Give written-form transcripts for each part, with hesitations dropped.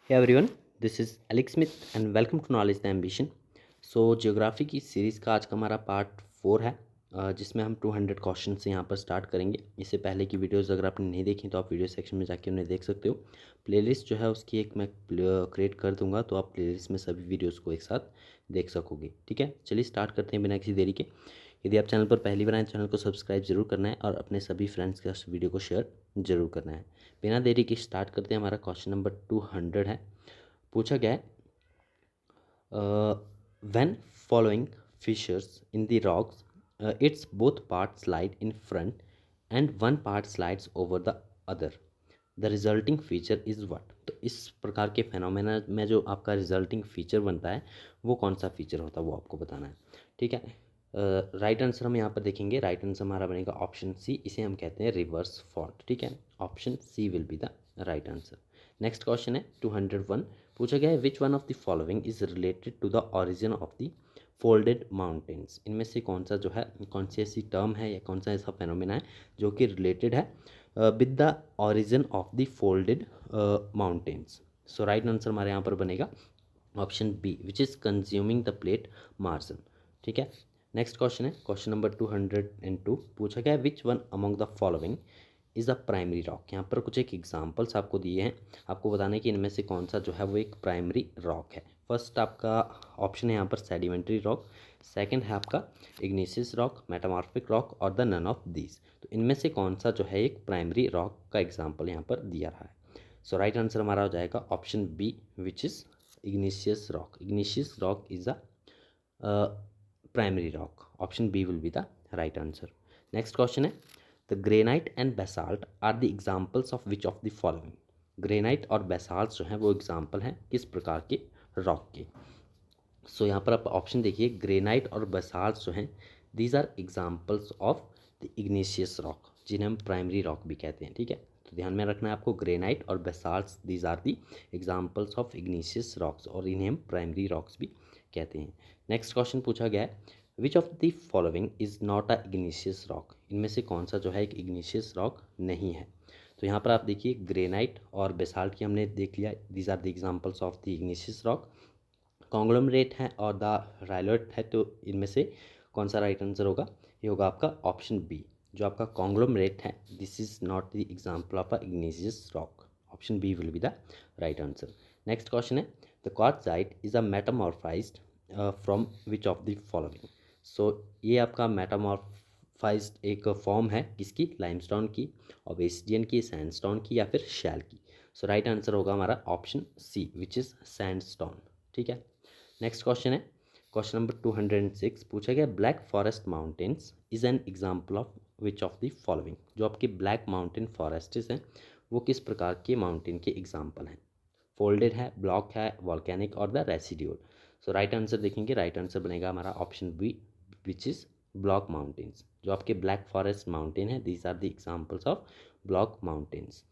Hey everyone, this is Alex Smith and welcome to Knowledge the Ambition। Geography की series का आज का हमारा पार्ट 4 है, जिसमें हम 200 क्वेश्चन से यहाँ पर स्टार्ट करेंगे। इससे पहले की वीडियोस अगर आपने नहीं देखी तो आप वीडियो सेक्शन में जाके उन्हें देख सकते हो। प्लेलिस्ट जो है उसकी एक मैं क्रिएट कर दूंगा, तो आप प्लेलिस्ट में सभी वीडियोज़ को एक साथ देख सकोगे। ठीक है, चलिए स्टार्ट करते हैं बिना किसी देरी के। यदि आप चैनल पर पहली बार आए, चैनल को सब्सक्राइब जरूर करना है और अपने सभी फ्रेंड्स के साथ वीडियो को शेयर जरूर करना है। बिना देरी के स्टार्ट करते हैं। हमारा क्वेश्चन नंबर 200 है। पूछा गया है, when following fissures in the rocks, its both parts slide in front and one part slides over the other, the resulting feature is what। तो इस प्रकार के फेनोमेना में जो आपका रिजल्टिंग फीचर बनता है वो कौन सा फीचर होता है वो आपको बताना है। ठीक है, राइट आंसर हम यहाँ पर देखेंगे। राइट आंसर हमारा बनेगा ऑप्शन सी, इसे हम कहते हैं रिवर्स फॉल्ट। ठीक है, option C will be the right answer. Next question है 201। पूछा गया है, which one of the following is related to the origin of the folded mountains. इनमें से कौन सा जो है, कौन सी ऐसी टर्म है या कौन सा ऐसा फेनोमेना है जो कि रिलेटेड है with the origin of the folded mountains. So right answer हमारे यहाँ पर बनेगा option B, which is consuming the plate margin. ठीक है, नेक्स्ट क्वेश्चन है क्वेश्चन नंबर 202। पूछा गया है, which one among the following is a primary rock. यहाँ पर कुछ एक एग्जांपल्स आपको दिए हैं, आपको बताना है कि इनमें से कौन सा जो है वो एक प्राइमरी रॉक है। फर्स्ट आपका ऑप्शन है यहाँ पर सेडिमेंट्री रॉक, सेकंड है आपका इग्निशियस रॉक, मेटामॉर्फिक रॉक और द नन ऑफ दीज। तो इनमें से कौन सा जो है एक प्राइमरी रॉक का एग्जाम्पल यहाँ पर दिया रहा है। सो राइट आंसर हमारा हो जाएगा option B, which is igneous rock. Igneous rock is a primary rock. Option B will be the right answer. Next question है, the granite and basalt are the examples of which of the following. Granite और basalt जो हैं वो example हैं किस प्रकार के rock के। सो यहाँ पर आप ऑप्शन देखिए, ग्रेनाइट और बेसाल्ट जो हैं these are examples of the igneous rock, जिन्हें हम प्राइमरी रॉक भी कहते हैं। ठीक है, तो ध्यान में रखना है आपको, ग्रेनाइट और basalt these are the examples of igneous rocks और इन्हें हम प्राइमरी रॉक्स भी कहते हैं। नेक्स्ट क्वेश्चन पूछा गया है, which of the following is not a igneous rock. इनमें से कौन सा जो है एक इग्निशियस रॉक नहीं है। तो यहाँ पर आप देखिए, ग्रेनाइट और बेसाल्ट की हमने देख लिया, these are the examples of the igneous rock. Conglomerate है और द राइलोट है, तो इनमें से कौन सा राइट आंसर होगा, ये होगा आपका ऑप्शन बी। जो आपका कॉन्ग्लोमरेट है, this is not the example of a igneous rock. Option B will be the right answer. Next question है, the quartzite is a metamorphosed from which of the following. So ये आपका मेटामॉर्फाइज्ड एक form है किसकी, limestone की, ओबेसिडियन की, sandstone की या फिर शैल की। सो राइट आंसर होगा हमारा option C, which is sandstone. ठीक है, नेक्स्ट क्वेश्चन है क्वेश्चन नंबर 206। पूछा गया, Black Forest Mountains is an example of which of the following. जो आपके ब्लैक माउंटेन फॉरेस्ट्स हैं वो किस प्रकार के माउंटेन के एग्जाम्पल हैं। फोल्डेड है, ब्लॉक है, वॉल्केनिक और the residual. So right answer देखेंगे, राइट आंसर बनेगा हमारा option B, which is block mountains. जो आपके ब्लैक फॉरेस्ट माउंटेन है, these are the examples of block mountains.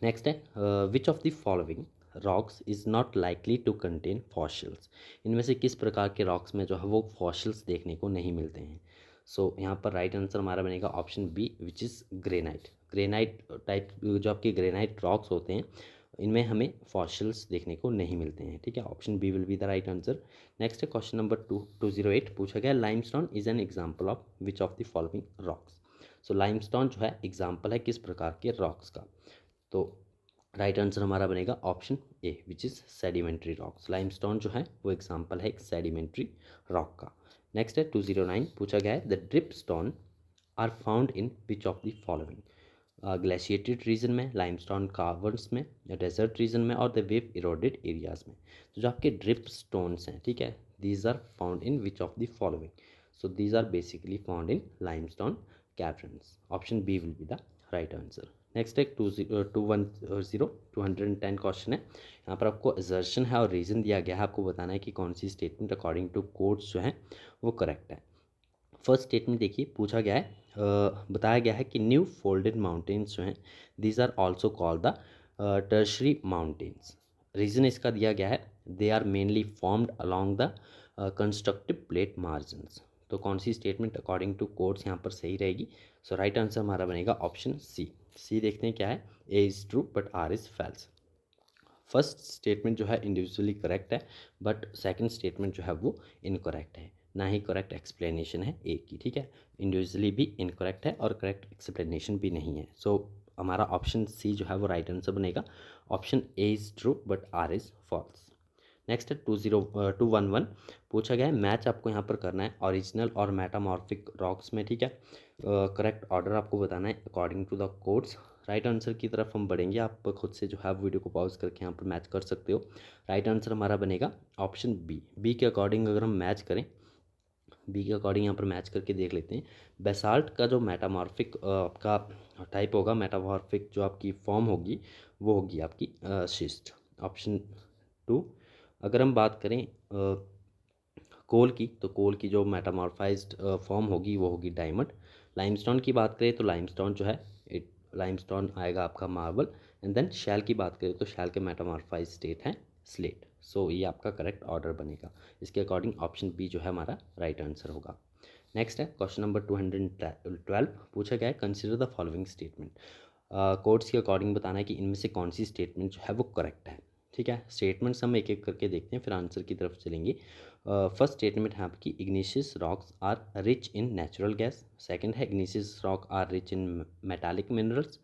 Next है, which of the following rocks is not likely to contain fossils. इनमें से किस प्रकार के रॉक्स में जो है वो फॉसिल्स देखने को नहीं मिलते हैं। सो यहाँ पर राइट आंसर हमारा बनेगा option B, which is granite. Granite type जो आपके ग्रेनाइट रॉक्स होते हैं इनमें हमें फॉसिल्स देखने को नहीं मिलते हैं। ठीक है, option B will be the right answer. Next है क्वेश्चन नंबर 208। पूछा गया, limestone is an example of which of the following rocks. So limestone जो है एग्जाम्पल है किस प्रकार के रॉक्स का। तो राइट आंसर हमारा बनेगा option A, which is sedimentary rocks. Limestone जो है वो एग्जांपल है एक सेडिमेंट्री रॉक का। नेक्स्ट है 209। पूछा गया है, the dripstone are found in which of the following. Glaciated region में, लाइमस्टोन कार्वर्स में, या डेजर्ट रीजन में और द वेव इरोडेड एरियाज में। तो जो आपके ड्रिप स्टोन्स हैं, ठीक है, these are found in which of the following. So these are basically found in limestone caverns. Option B will be the right answer. Next एक 210 क्वेश्चन है। यहाँ पर आपको असर्शन है और रीज़न दिया गया है, आपको बताना है कि कौन सी स्टेटमेंट अकॉर्डिंग टू कोड्स जो है वो करेक्ट है। फर्स्ट स्टेटमेंट देखिए, पूछा गया है, बताया गया है कि न्यू फोल्डेड माउंटेन्स जो हैं these are also called the tertiary mountains. Reason इसका दिया गया है, they are mainly formed along the constructive plate margins. तो कौन सी स्टेटमेंट अकॉर्डिंग टू कोड्स यहाँ पर सही रहेगी। सो राइट आंसर हमारा बनेगा ऑप्शन सी। सी देखते हैं क्या है, A is true but R is false. First statement जो है इंडिविजुअली करेक्ट है, बट सेकंड स्टेटमेंट जो है वो इनकरेक्ट है, ना ही करेक्ट एक्सप्लेनेशन है ए की, ठीक है। इंडिविजुअली भी इनकरेक्ट है और करेक्ट एक्सप्लेनेशन भी नहीं है। सो हमारा ऑप्शन सी जो है वो राइट आंसर बनेगा। Option A is true but R is false. Next है 211 पूछा गया है, मैच आपको यहाँ पर करना है ओरिजिनल और मेटामॉर्फिक रॉक्स में, ठीक है। करेक्ट ऑर्डर आपको बताना है according to the codes. Right answer की तरफ हम बढ़ेंगे, आप खुद से जो है वीडियो को पॉज करके यहाँ पर मैच कर सकते हो। राइट आंसर हमारा बनेगा ऑप्शन बी। बी के अकॉर्डिंग अगर हम मैच करें, बी के अकॉर्डिंग यहाँ पर मैच करके देख लेते हैं। बेसाल्ट का जो मेटामॉर्फिक आपका टाइप होगा, मेटामॉर्फिक जो आपकी फॉर्म होगी वो होगी आपकी शिस्ट, ऑप्शन टू। अगर हम बात करें कोल की, तो कोल की जो मेटामॉर्फाइज्ड फॉर्म होगी वो होगी डायमंड। लाइमस्टोन की बात करें तो लाइमस्टोन जो है इट लाइमस्टोन आएगा आपका मार्बल। एंड देन शैल की बात करें तो शैल के मेटामॉर्फाइज स्टेट है स्लेट। सो ये आपका करेक्ट ऑर्डर बनेगा। इसके अकॉर्डिंग ऑप्शन बी जो है हमारा राइट आंसर होगा। नेक्स्ट है क्वेश्चन नंबर 212 पूछा गया है, consider the following statement. Codes के अकॉर्डिंग बताना है कि इनमें से कौन सी स्टेटमेंट जो है वो करेक्ट है, ठीक है। स्टेटमेंट्स हम एक एक करके देखते हैं, फिर आंसर की तरफ चलेंगे। फर्स्ट स्टेटमेंट है आपकी, igneous rocks are rich in natural gas. Second है, igneous rock are rich in metallic minerals,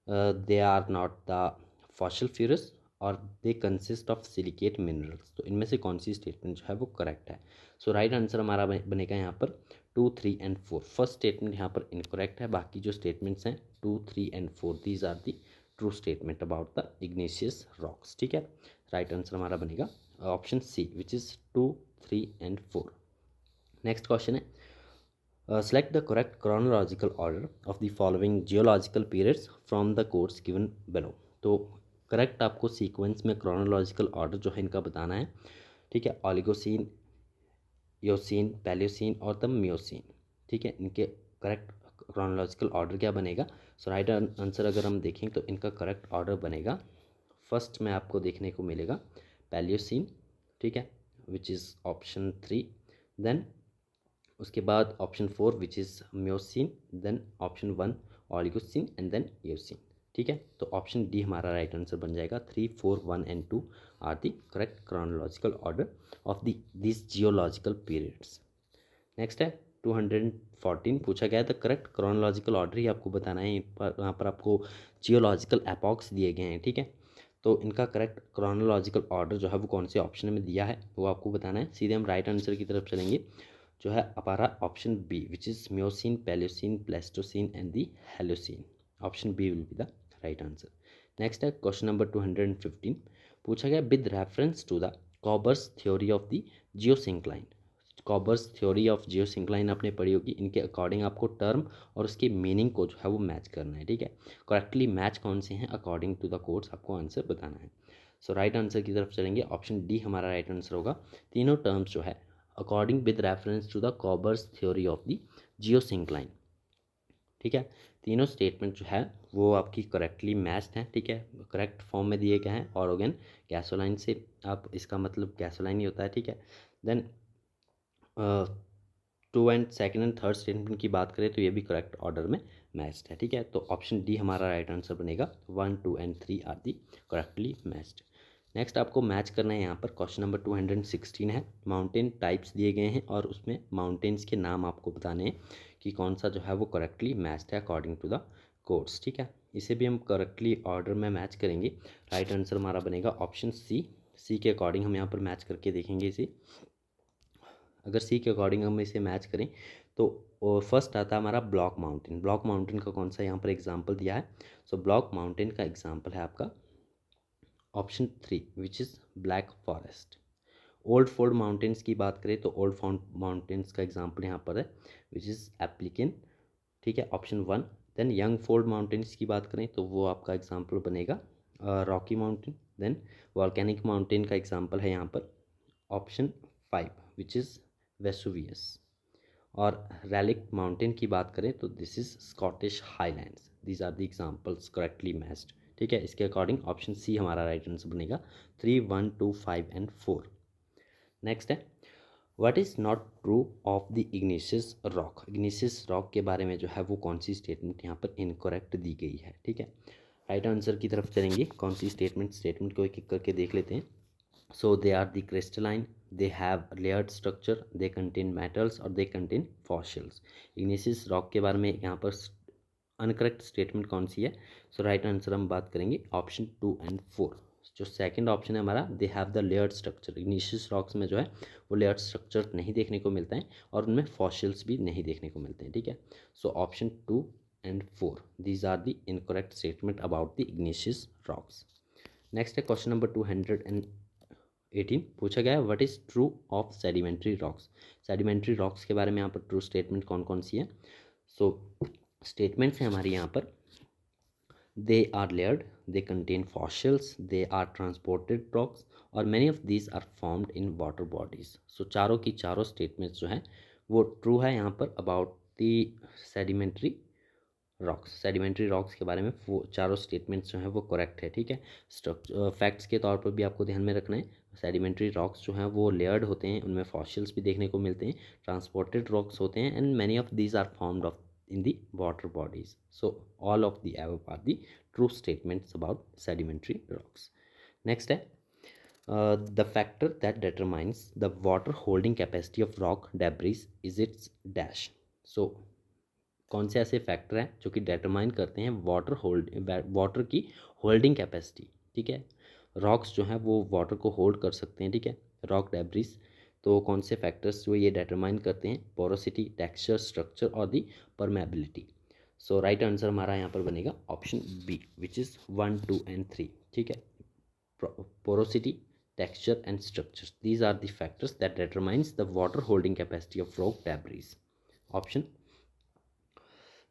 they are not the fossiliferous और they consist of silicate minerals. तो इनमें से कौन सी स्टेटमेंट जो है वो करेक्ट है। सो राइट आंसर हमारा बनेगा यहाँ पर 2, 3 एंड 4। फर्स्ट स्टेटमेंट यहाँ पर इनकरेक्ट है, बाकी जो स्टेटमेंट्स हैं 2, 3 and 4 these are the true statement about the igneous rocks, ठीक है। राइट आंसर हमारा बनेगा option C which is 2, 3 and 4। Next question है, select the correct chronological order of the following geological periods from the codes given below। तो correct आपको sequence में chronological order जो है इनका बताना है, ठीक है। ओलिगोसीन, योसीन, पैलियोसीन और द मियोसीन, ठीक है। इनके करेक्ट क्रोनोलॉजिकल ऑर्डर क्या बनेगा। सो राइट आंसर अगर हम देखें तो इनका करेक्ट ऑर्डर बनेगा, फर्स्ट में आपको देखने को मिलेगा पैलियोसीन, ठीक है, विच इज़ ऑप्शन 3। देन उसके बाद option 4 which is Miocene, then option 1 Oligocene and then Eocene, ठीक है। तो ऑप्शन डी हमारा राइट आंसर बन जाएगा। 3, 4, 1 and 2 are the correct chronological order of this geological periods. Next है 214 पूछा गया है, द करेक्ट क्रोनोलॉजिकल ऑर्डर ही आपको बताना है। यहाँ पर आपको जियोलॉजिकल एपॉक्स दिए गए हैं, ठीक है। तो इनका करेक्ट क्रोनोलॉजिकल ऑर्डर जो है वो कौन से ऑप्शन में दिया है वो आपको बताना है। सीधे हम राइट आंसर की तरफ चलेंगे, जो है हमारा option B which is Miocene, Paleocene, Pleistocene and the Holocene. Option B will be the right answer. Next है क्वेश्चन नंबर 215 पूछा गया, with reference to the Kober's theory of the geosyncline. Kober's theory of geosyncline आपने पढ़ी होगी, इनके according आपको term और उसके मीनिंग को जो है वो मैच करना है, ठीक है। करेक्टली मैच कौन से हैं अकॉर्डिंग टू द कोड्स आपको आंसर बताना है। सो राइट आंसर की तरफ चलेंगे, ऑप्शन डी हमारा राइट आंसर होगा। तीनों टर्म्स जो है according with reference to the Kober's theory of the geosyncline, ठीक है। तीनों स्टेटमेंट जो है वो आपकी करेक्टली मैच्ड हैं, ठीक है। करेक्ट फॉर्म में दिए गए हैं, ऑर्गन गैसोलाइन से आप इसका मतलब गैसोलाइन ही होता है, ठीक है। Then 2 and second and third statement की बात करें तो ये भी करेक्ट ऑर्डर में मैच्ड है, ठीक है। तो ऑप्शन डी हमारा राइट आंसर बनेगा। 1, 2 and 3 are the correctly matched. Next आपको मैच करना है, यहाँ पर क्वेश्चन नंबर 216 है। माउंटेन टाइप्स दिए गए हैं और उसमें माउंटेन्स के नाम आपको बताने हैं कि कौन सा जो है वो करेक्टली मैच्ड है अकॉर्डिंग टू द कोड्स, ठीक है। इसे भी हम करेक्टली ऑर्डर में मैच करेंगे। राइट आंसर हमारा बनेगा ऑप्शन सी। सी के अकॉर्डिंग हम यहाँ पर मैच करके देखेंगे इसे। अगर सी के अकॉर्डिंग हम इसे मैच करें तो फर्स्ट आता है हमारा ब्लॉक माउंटेन। ब्लॉक माउंटेन का कौन सा यहाँ पर एग्जाम्पल दिया है। सो ब्लॉक माउंटेन का एग्जाम्पल है आपका option 3 which is Black Forest. Old fold mountains की बात करें तो ओल्ड फोल्ड माउंटेन्स का एग्जाम्पल यहाँ पर है विच इज़ एप्लिकन, ठीक है, option 1। Then young fold mountains की बात करें तो वो आपका एग्जाम्पल बनेगा Rocky mountain. Then volcanic mountain का एग्जाम्पल है यहाँ पर ऑप्शन 5 विच इज़ वेसुवियस। और रैलिक माउंटेन की बात करें तो this is Scottish Highlands. These are the examples correctly matched, ठीक है। इसके अकॉर्डिंग ऑप्शन सी हमारा राइट आंसर बनेगा। 3, 1, 2, 5 एंड 4। नेक्स्ट है, what is not true of the igneous rock. Igneous rock के बारे में जो है वो कौन सी स्टेटमेंट यहाँ पर इनकरेक्ट दी गई है, ठीक है। राइट आंसर की तरफ चलेंगे। कौन सी स्टेटमेंट को एक एक करके देख लेते हैं। So they are the crystalline, they have layered structure, they contain metals और they contain fossils. Igneous rock के बारे में यहाँ पर अनकरेक्ट स्टेटमेंट कौन सी है? सो राइट आंसर हम बात करेंगे ऑप्शन 2 एंड 4। जो सेकंड ऑप्शन है हमारा, they have the layered structure. Igneous rocks में जो है वो लेयर्ड स्ट्रक्चर नहीं देखने को मिलता है और उनमें फॉसिल्स भी नहीं देखने को मिलते हैं, ठीक है। So option 2 and 4 these are the incorrect statement about the igneous rocks. Next है क्वेश्चन नंबर 218। पूछा गया है what is true of sedimentary rocks. Sedimentary rocks के बारे में यहाँ पर ट्रू स्टेटमेंट कौन कौन सी है? सो स्टेटमेंट्स हैं हमारी यहाँ पर, they are layered, they contain fossils, they are transported rocks और many of these are formed in water bodies. So चारों की चारों स्टेटमेंट्स जो हैं वो ट्रू है यहाँ पर about the sedimentary rocks. Sedimentary rocks के बारे में वो चारों स्टेटमेंट्स जो हैं वो करेक्ट है, ठीक है। स्ट्रक्चर फैक्ट्स के तौर पर भी आपको ध्यान में रखना है, सेडिमेंट्री रॉक्स जो हैं वो लेयर्ड होते हैं, उनमें फॉसिल्स भी देखने को मिलते हैं, ट्रांसपोर्टेड रॉक्स होते हैं and many of these are formed of in the water bodies. So all of the above are the true statements about sedimentary rocks. Next है the factor that determines the water holding capacity of rock debris is its dash. So कौन से ऐसे factor हैं जो कि determine करते हैं water की होल्डिंग कैपेसिटी, ठीक है। रॉक्स जो हैं वो वाटर को होल्ड कर सकते हैं, ठीक है, रॉक डेब्रिस। तो कौन से फैक्टर्स जो ये डिटरमाइन करते हैं? पोरोसिटी, टेक्सचर, स्ट्रक्चर और the permeability. So right answer हमारा यहाँ पर बनेगा option B which is 1, 2 and 3, ठीक है। Porosity, texture and structure, these are the factors that determines the water holding capacity of rock debris. Option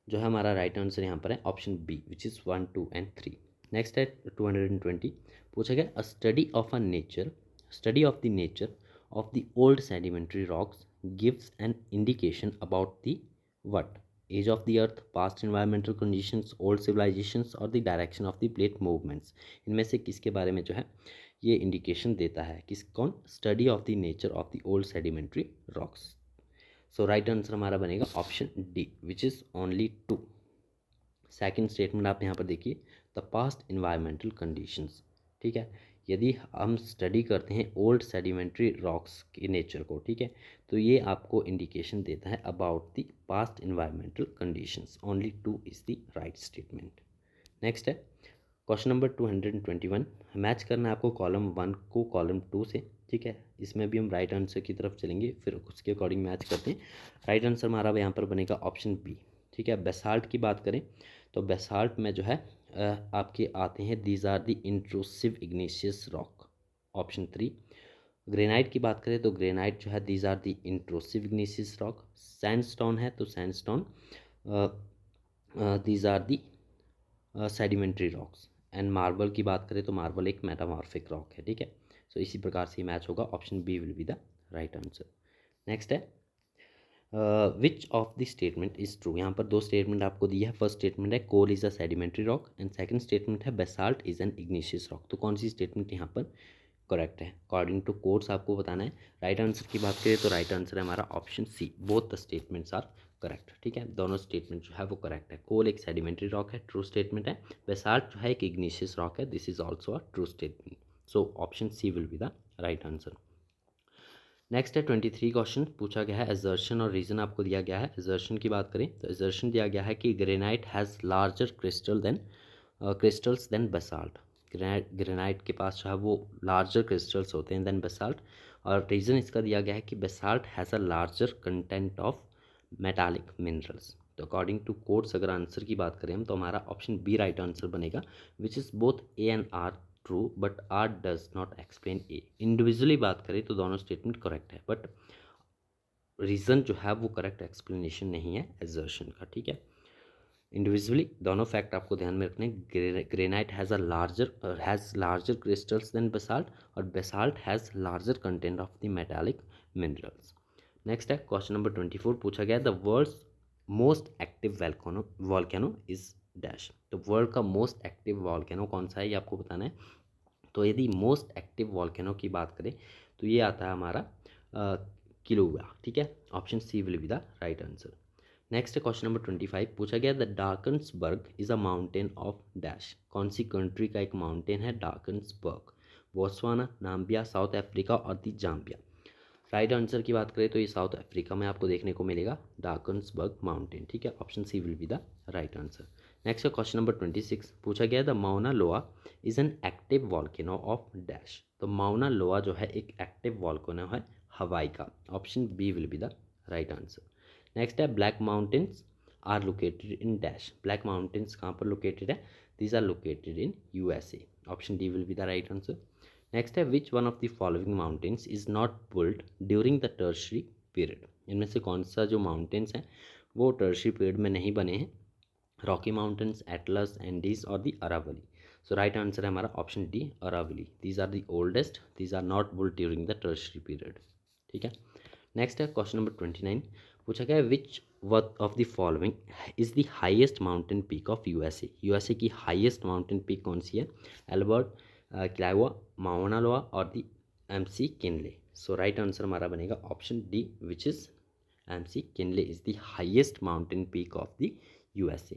जो है हमारा राइट आंसर यहाँ पर है option B which is 1, 2 and 3। Next है 220। पूछा गया a study of the nature of the old sedimentary rocks gives an indication about the what? Age of the earth, past environmental conditions, old civilizations और the direction of the plate movements। इनमें से किसके बारे में जो है ये indication देता है? कौन? Study of the nature of the old sedimentary rocks. So right answer हमारा बनेगा option D which is only 2। Second statement आप यहाँ पर देखिए, द पास्ट इन्वायरमेंटल कंडीशंस, ठीक है। यदि हम स्टडी करते हैं ओल्ड सेडिमेंट्री रॉक्स के नेचर को, ठीक है, तो ये आपको इंडिकेशन देता है about the past environmental conditions. Only 2 is the right statement. Next है क्वेश्चन नंबर 221। मैच करना है आपको कॉलम 1 को कॉलम 2 से, ठीक है। इसमें भी हम राइट आंसर की तरफ चलेंगे, फिर उसके अकॉर्डिंग मैच करते हैं। राइट आंसर हमारा यहाँ पर बनेगा ऑप्शन बी, ठीक है। बेसाल्ट की बात करें तो बेसाल्ट में जो है आपके आते हैं these are the intrusive igneous rock, option 3। Granite की बात करें तो ग्रेनाइट जो है these are the intrusive igneous rock. Sandstone है तो sandstone these are the sedimentary rocks. And marble की बात करें तो मार्बल एक मेटामॉर्फिक रॉक है, ठीक है। सो इसी प्रकार से मैच होगा, option B will be the right answer. Next है which of the statement is true. यहाँ पर दो स्टेटमेंट आपको दिया है। फर्स्ट स्टेटमेंट है coal is a sedimentary rock and second statement है basalt is an igneous rock. तो कौन सी स्टेटमेंट यहाँ पर करेक्ट है? अकॉर्डिंग टू कोर्स आपको बताना है। राइट आंसर की बात करें तो राइट आंसर है हमारा option C, both the statements are correct, ठीक है। दोनों स्टेटमेंट जो है वो करेक्ट है। कोल एक सेडिमेंट्री रॉक है, ट्रू स्टेटमेंट है। बेसाल्ट जो है एक इग्निशियस रॉक है, this is also a true statement. So option C will be the right answer. Next है 23 क्वेश्चन। पूछा गया है एजर्शन और रीजन आपको दिया गया है। एजर्शन की बात करें तो एजर्शन दिया गया है कि granite has larger crystals than basalt. Granite के पास जो है वो लार्जर क्रिस्टल्स होते हैं देन बेसाल्ट। और रीज़न इसका दिया गया है कि basalt has a larger content of metallic minerals. तो अकॉर्डिंग टू कोड्स अगर आंसर की बात करें हम तो हमारा ऑप्शन बी राइट आंसर बनेगा which is both A and R true but R does not explain A. Individually बात करें तो दोनों स्टेटमेंट करेक्ट है बट रीज़न जो है वो करेक्ट एक्सप्लेनेशन नहीं है एजर्शन का, ठीक है। इंडिविजुअली दोनों फैक्ट आपको ध्यान में रखने। Granite has larger crystals than basalt और basalt has larger content of the metallic minerals. Next है क्वेश्चन नंबर 24। पूछा गया the world's most active volcano is dash. तो वर्ल्ड का मोस्ट एक्टिव वॉल्केनो कौन सा है ये आपको बताना है। तो यदि मोस्ट एक्टिव वॉल्केनो की बात करें तो ये आता है हमारा किलुआ, ठीक है। Option C will be the right answer. Next question number 25 पूछा गया the Drakensberg is a mountain of dash. कौन सी कंट्री का एक माउंटेन है Drakensberg? Botswana, Namibia, South Africa और दी जाम्बिया। राइट आंसर की बात करें तो ये साउथ अफ्रीका में आपको देखने को मिलेगा डार्कन्सबर्ग माउंटेन, ठीक है। Option C will be the right answer. Next question number 26 पूछा गया the Mauna Loa is an active volcano of dash. तो माउना लोआ जो है एक एक्टिव वॉल्केनो है हवाई का। Option B will be the right answer. Next है Black Mountains are located in dash. Black Mountains कहाँ पर लोकेटेड है? These are located in USA. Option D will be the right answer. Next है which one of the following mountains is not built during the tertiary period. इनमें से कौन सा जो mountains हैं वो टर्शरी पीरियड में नहीं बने हैं? रॉकी माउंटेन्स, एटलस, एंडीज और the Aravalli. So right answer है हमारा option D Aravalli. These are the oldest, these are not built during the tertiary period, ठीक है। नेक्स्ट है क्वेश्चन नंबर 29 पूछा गया है which one of the following is the highest mountain peak of USA. USA की highest mountain peak कौन सी है? Albert, क्लाइवा, Mauna लोआ और दी एमसी किनले। सो राइट आंसर हमारा बनेगा option D which is MC Kinley is the highest mountain peak of the USA.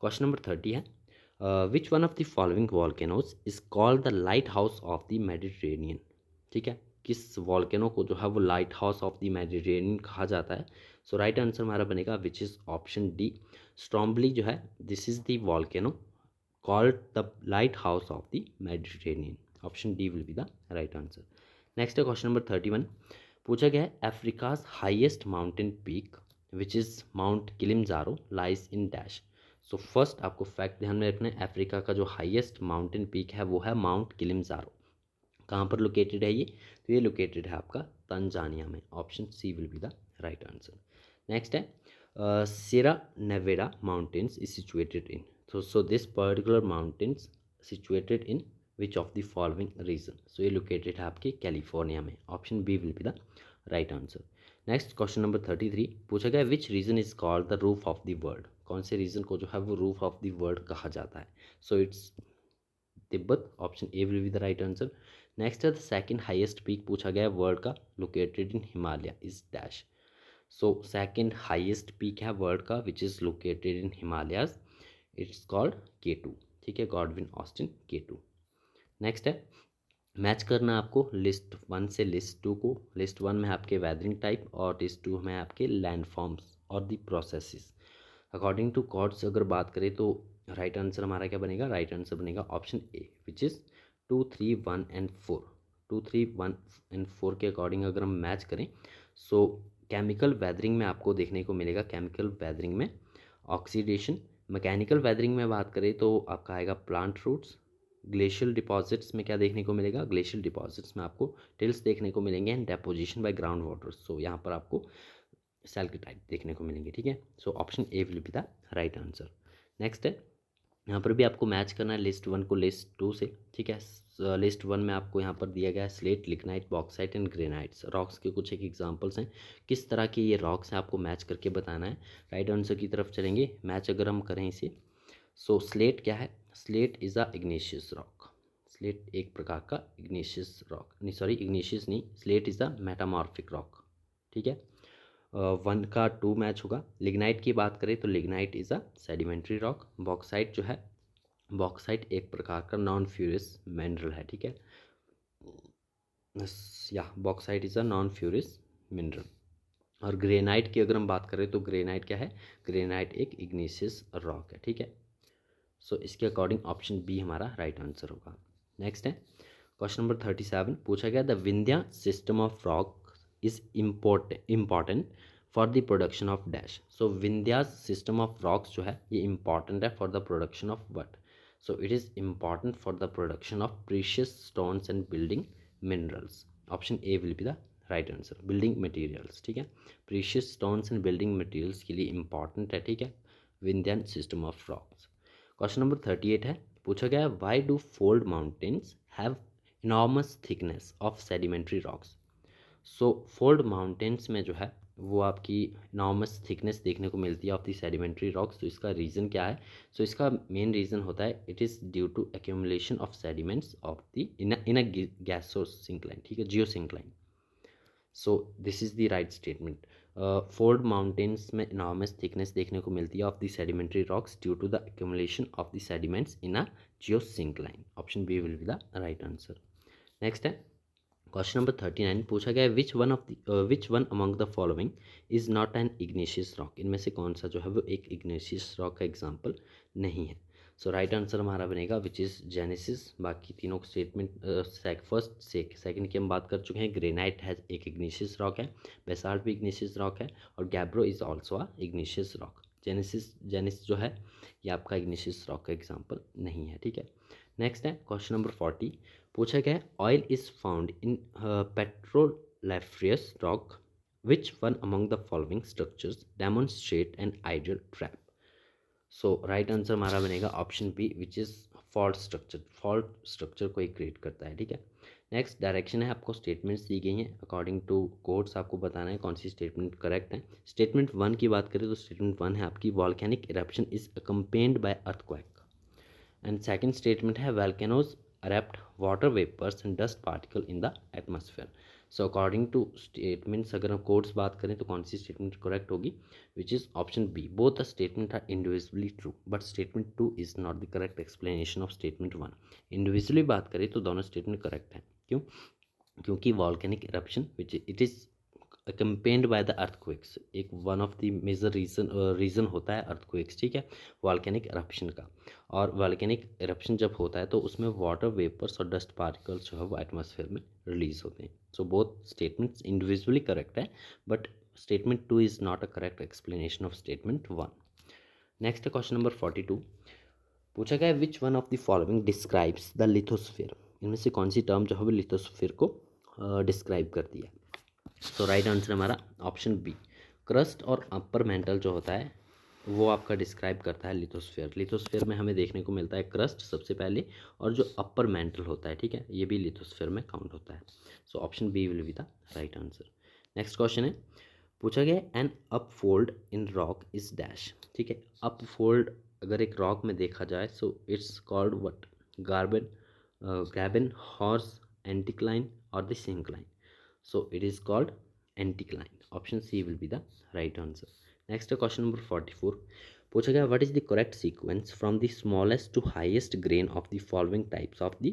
Question number 30 है which one of the following volcanoes is called the light house of the Mediterranean. ठीक है, किस volcano को जो है वो light house of the Mediterranean कहा जाता है? सो राइट आंसर हमारा बनेगा विच इज़ ऑप्शन डी स्ट्रॉम्बली जो है this is the volcano called the lighthouse of the Mediterranean. Option D will be the right answer. Next question number 31 पूछा गया है Africa's highest mountain peak which is mount Kilimanjaro lies in dash. So first आपको fact ध्यान में रखना है, Africa का जो हाईएस्ट माउंटेन पीक है वो है माउंट किलिमंजारो। कहाँ पर लोकेटेड है ये? तो ये लोकेटेड है आपका तंजानिया में। Option C will be the right answer. Next है Sierra Nevada mountains is situated in. So this particular mountains situated in which of the following region? So ये located है आपके कैलिफोर्निया में। Option B will be the right answer. Next question number 33 पूछा गया which region is called the roof of the world. कौन से reason को जो है वो रूफ ऑफ द वर्ल्ड कहा जाता है? So it's Tibet. Option A will be the right answer. Next है द सेकंड हाईएस्ट पीक पूछा गया है वर्ल्ड का located in Himalaya is dash. So second highest peak है वर्ल्ड का which is located in Himalayas, it's called K2। ठीक है, Godwin Austen K2। Next है मैच करना आपको लिस्ट 1 से लिस्ट 2 को। लिस्ट 1 में आपके वेदरिंग टाइप और लिस्ट 2 में आपके लैंड फॉर्म्स और दी प्रोसेसेस अकॉर्डिंग टू कॉर्ड्स अगर बात करें तो राइट आंसर हमारा क्या बनेगा? राइट आंसर बनेगा option A which is 2, 3, 1 and 4। 2, 3, 1 and 4 के अकॉर्डिंग अगर हम मैच करें सो केमिकल वेदरिंग में आपको देखने को मिलेगा, केमिकल वेदरिंग में ऑक्सीडेशन। मैकेनिकल वेदरिंग में बात करें तो आपका आएगा प्लांट रूट्स। ग्लेशियल डिपॉजिट्स में क्या देखने को मिलेगा? ग्लेशियल डिपॉजिट्स में आपको टिल्स देखने को मिलेंगे and deposition by ground water. So यहाँ पर आपको सेल के टाइप देखने को मिलेंगे, ठीक है। So option A will be the right answer. Next है यहाँ पर भी आपको मैच करना है लिस्ट 1 को लिस्ट 2 से, ठीक है। लिस्ट 1 में आपको यहाँ पर दिया गया है slate, lignite, bauxite and granites. Rocks के कुछ एक एग्जांपल्स हैं, किस तरह के ये रॉक्स हैं आपको मैच करके बताना है। राइट आंसर की तरफ चलेंगे। मैच अगर हम करें इसे सो स्लेट क्या है? Slate is a igneous rock. Slate एक प्रकार का इग्नेशियस रॉक, नहीं सॉरी इग्नेशियस नहीं, slate is a metamorphic rock, ठीक है। 1 का 2 मैच होगा। लिग्नाइट की बात करें तो lignite is a sedimentary rock. Bauxite जो है, बॉक्साइट एक प्रकार का नॉन फ्यूरियस मिनरल है, ठीक है। या bauxite is a non furious mineral. और ग्रेनाइट की अगर हम बात करें तो ग्रेनाइट क्या है? ग्रेनाइट एक इग्नेशियस रॉक है, ठीक है। सो इसके अकॉर्डिंग ऑप्शन बी हमारा राइट आंसर होगा। नेक्स्ट है क्वेश्चन नंबर 37 पूछा गया the Vindhya system of rock is important for the production of dash. So Vindhya system of rocks जो है ये इंपॉर्टेंट है for the production of what? So it is important for the production of precious stones and building minerals. Option A will be the right answer. Building materials, ठीक है। Precious stones and building materials के लिए important है, ठीक है, Vindhyan system of rocks. Question number 38 है पूछा गया why do fold mountains have enormous thickness of sedimentary rocks. So fold mountains में जो है वो आपकी इनॉर्मस थिकनेस देखने को मिलती है ऑफ द सेडिमेंट्री रॉक्स। तो इसका रीज़न क्या है? सो इसका मेन रीज़न होता है it is due to accumulation of sediments of the in a geosyncline, ठीक है, geosyncline. So this is the right statement. Fold mountains में इनॉर्मस थिकनेस देखने को मिलती है of the sedimentary rocks due to the accumulation of the sediments in a geosyncline. Option B will be the right answer. Next है question number 39, पूछा गया है which one among the following is not an igneous rock. इनमें से कौन सा जो है वो एक इग्नेशियस रॉक का एग्जाम्पल नहीं है। सो राइट आंसर हमारा बनेगा विच इज़ जेनेसिस। बाकी तीनों स्टेटमेंट फर्स्ट सेकंड की हम बात कर चुके हैं। ग्रेनाइट है एक इग्नेशियस रॉक है, बेसाल्ट भी इग्नेशियस रॉक है, और gabbro is also a igneous rock. Gneiss जो है ये आपका इग्नेशियस रॉक का एग्जाम्पल नहीं है। ठीक है, नेक्स्ट है क्वेश्चन नंबर 40, पूछा गया है oil is found in petroliferous rock which one among the following structures demonstrate an ideal trap. So right answer हमारा बनेगा option B which is fault structure. Fault structure को एक क्रिएट करता है। ठीक है, नेक्स्ट डायरेक्शन है, आपको स्टेटमेंट्स दी गई हैं अकॉर्डिंग टू कोड्स आपको बताना है कौन सी स्टेटमेंट करेक्ट है। स्टेटमेंट 1 की बात करें तो स्टेटमेंट 1 है आपकी volcanic eruption is accompanied by earthquake. And second statement है volcanoes erupt water vapors and dust particle in the atmosphere। So according to statements अगर हम कोड्स बात करें तो कौन सी स्टेटमेंट करेक्ट होगी, which is option B both the statements are individually true but statement 2 is not the correct explanation of statement 1। Individually बात करें तो दोनों स्टेटमेंट करेक्ट हैं। क्यों? क्योंकि volcanic eruption which it is accompanied by the earthquakes, एक one of the major reason होता है अर्थक्वेक्स। ठीक है, वॉल्केनिक इरप्शन का। और वॉल्केनिक इरप्शन जब होता है तो उसमें वाटर वेपर्स और डस्ट पार्टिकल्स जो है वो एटमॉस्फेयर में रिलीज होते हैं। So both statements individually correct है but statement 2 is not a correct explanation of statement 1। Next है क्वेश्चन नंबर 42, पूछा गया है which one of the following describes the lithosphere. इनमें से कौन सी टर्म जो है वो लिथोस्फीयर को डिस्क्राइब करती है। तो राइट आंसर हमारा ऑप्शन बी क्रस्ट और अपर मेंटल जो होता है वो आपका डिस्क्राइब करता है लिथोस्फीयर। लिथोस्फीयर में हमें देखने को मिलता है क्रस्ट सबसे पहले, और जो अपर मेंटल होता है, ठीक है, ये भी लिथोस्फीयर में काउंट होता है। So option B will be the right answer. Next question है, पूछा गया an upfold in rock is dash. ठीक है, अपफोल्ड अगर एक रॉक में देखा जाए so it's called what, graben graben horst anticline और the syncline. So it is called anticline. Option C will be the right answer. Next question number 44, पूछा गया what is the correct sequence from the smallest to highest grain of the following types of the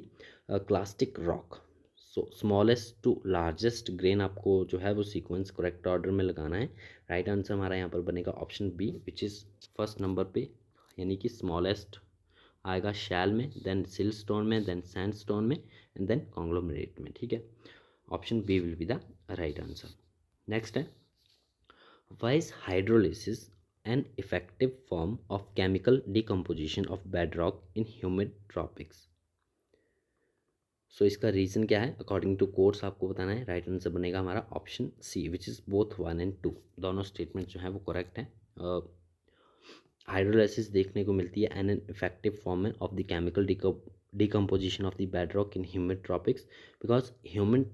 clastic rock। so smallest to largest grain आपको जो है वो sequence correct order में लगाना है। Right answer हमारा यहाँ पर बनेगा option B which is first number पे, यानी कि स्मॉलेस्ट आएगा शैल में, देन सिल स्टोन में, देन सैंड स्टोन में, एंड देन कॉन्ग्लोमरेट में। ठीक है, option B will be the right answer. Next है why is hydrolysis an effective form of chemical decomposition of bedrock in humid tropics. So इसका reason क्या है according to course आपको बताना है। राइट आंसर बनेगा हमारा option C which is both 1 and 2। दोनों स्टेटमेंट जो है वो करेक्ट है। हाइड्रोलाइसिस देखने को मिलती है an effective form of the chemical decomposition of the bedrock in humid tropics, because humid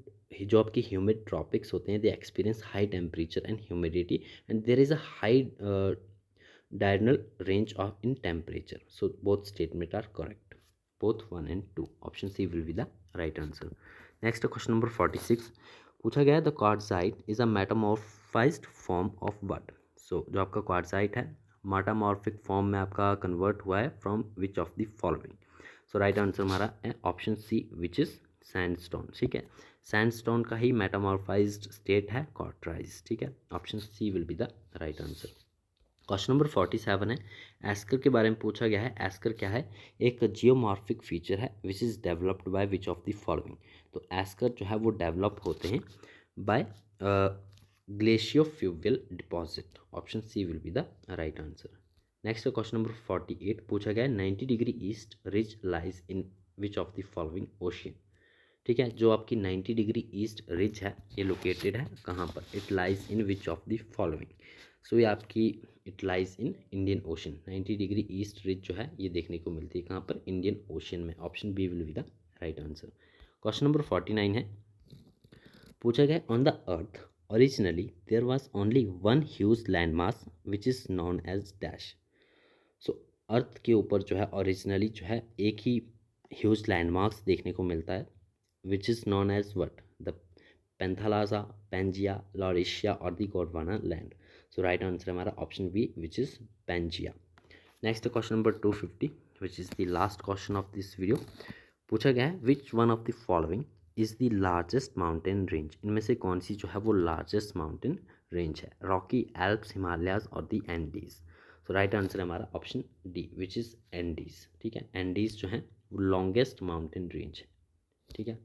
जो आपकी ह्यूमिड ट्रॉपिक्स होते हैं they experience high temperature and humidity and there is a high diurnal range of in temperature. So both statement are correct, both 1 and 2। option C will be the right answer। next question number 46, पूछा गया है the quartzite is a metamorphized form of what। so जो आपका quartzite है metamorphic form में आपका convert हुआ है from which of the following. So right answer हमारा है option C which is sandstone. ठीक है, सैंडस्टोन का ही मेटामॉर्फाइज्ड स्टेट है क्वार्ट्राइज। ठीक है, option C will be the right answer. Question number 47 है एस्कर के बारे में पूछा गया है। एस्कर क्या है, एक जियोमॉर्फिक फीचर है which is developed by which of the following. तो एस्कर जो है वो डेवलप होते हैं by glaciofluvial deposit. Option C will be the right answer. Next question number 48, पूछा गया है 90 degree east ridge lies in which of the following ocean. ठीक है, जो आपकी 90 डिग्री ईस्ट रिज है ये लोकेटेड है कहाँ पर, it lies in which of the following. So ये आपकी it lies in Indian Ocean. 90 degree east ridge जो है ये देखने को मिलती है कहाँ पर, इंडियन ओशन में। Option B will be the right answer. Question number 49 है, पूछा गया on the earth originally there was only one huge land mass which is known as dash. So earth के ऊपर जो है ओरिजिनली जो है एक ही ह्यूज लैंडमार्क्स देखने को मिलता है which is known as what, the Panthalassa, Pangaea, Laurasia और the Gondwana land. So right answer है हमारा option B which is Pangaea. Next question number 250 which is the last question of this video. पूछा गया है which one of the following is the largest mountain range, इनमें से कौन सी जो है वो लार्जेस्ट माउंटेन रेंज है, रॉकी, एल्प्स, हिमालयाज और the Andes. So right answer है हमारा option D which is Andes. ठीक है, एंडीज जो है वो लॉन्गेस्ट माउंटेन रेंज है। ठीक है।